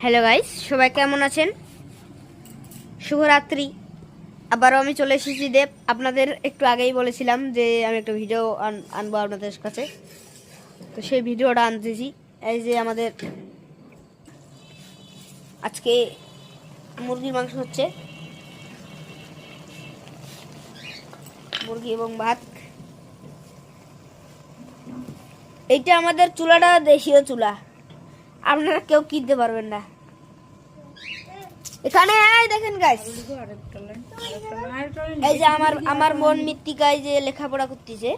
Hello guys, সবাই কেমন আছেন? শুভরাত্রি। আবারও আমি চলে এসেছি দেব। আপনাদের একটু আগেই বলেছিলাম যে আমি একটা ভিডিও আনবো আপনাদের কাছে, তো সেই ভিডিওটা আনতেছি। এই যে আমাদের আজকে মুরগির মাংস হচ্ছে, মুরগি এবং ভাত। এইটা আমাদের চুলাটা দেশীয় চুলা, আপনারা কেউ কিনতে পারবেন না। এখানে দেখেন গাইস, এই যে আমার মন মৃত্তিকায় যে লেখাপড়া করতেছে।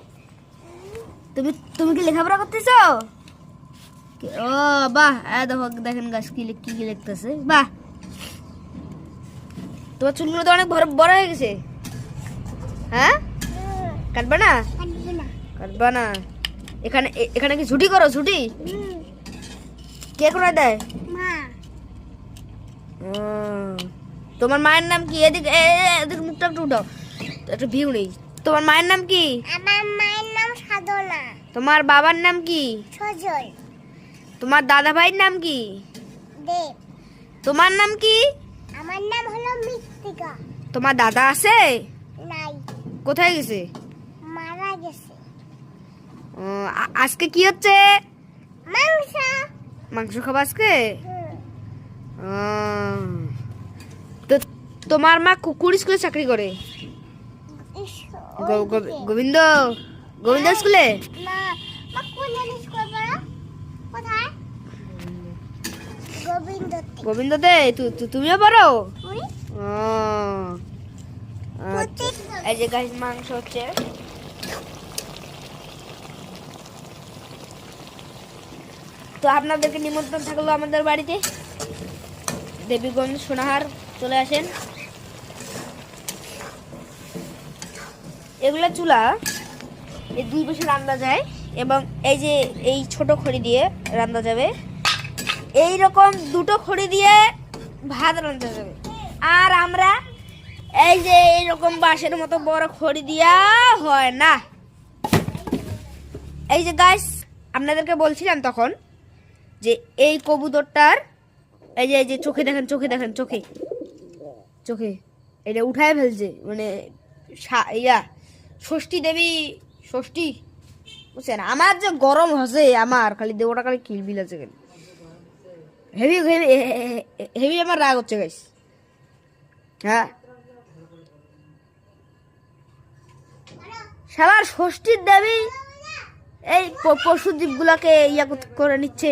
তুমি তুমি কি লেখাপড়া করতেছ? ও বাহ, দেখো দেখেন গাছ কি কি লিখতেছে। বাহ, তোমার চুলগুলো তো অনেক বড় হয়ে গেছে। হ্যাঁ, কাটবা না? কাটবা না? এখানে এখানে কি ছুটি করো? ছুটি কে করে দেয়? তোমার মায়ের নাম কি? এদিকে এদিকে মুখটা একটু উঠাও, একটু ভিউ নেই। তোমার মায়ের নাম কি? আমার মায়ের নাম সাধনা। তোমার বাবার নাম কি? সজল। তোমার দাদা ভাইয়ের নাম কি? দেব। তোমার নাম কি? আমার নাম হলো মৃত্তিকা। তোমার দাদা আছে? নাই, কোথায় গেছে? মারা গেছে। আজকে কি হচ্ছে? মাংস। মাংস খাবো আজকে? তো তোমার মা কুকুর স্কুলে চাকরি করে? গোবিন্দ গোবিন্দ স্কুলে? না, মা কোন স্কুলে পড়ো? কোথায়? গোবিন্দতে। গোবিন্দতে তুমিও পড়ো? ওই এই যে গাইস মাংস হচ্ছে। তো আপনাদেরকে নিমন্ত্রণ থাকলো আমাদের বাড়িতে, দেবীগঞ্জ সোনাহার, চলে আসেন। এগুলা চুলা এই দুই পাশে রান্না যায়, এবং এই যে এই ছোট খড়ি দিয়ে রান্না যাবে, এই রকম দুটো খড়ি দিয়ে ভাত রান্না যাবে। আর আমরা এই যে এইরকম বাঁশের মতো বড় খড়ি দিয়া হয় না। এই যে গাইস, আপনাদেরকে বলছিলাম তখন যে এই কবুতরটার এই যে চোখে দেখেন, চোখে দেখেন, চোখে চোখে এটা উঠায় ফেলছে, মানে ষষ্ঠী দেবী, ষষ্ঠী, বুঝছেন? আমার যে গরম হচ্ছে, আমার খালি দেবটা খালি কিলবিল আছে, হেভি হেভি হেভি আমার রাগ হচ্ছে গাইস। হ্যাঁ, সবার ষষ্ঠীর দেবী এই পশু জীবগুলাকে ইয়া করে নিচ্ছে।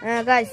হ্যাঁ গাইস।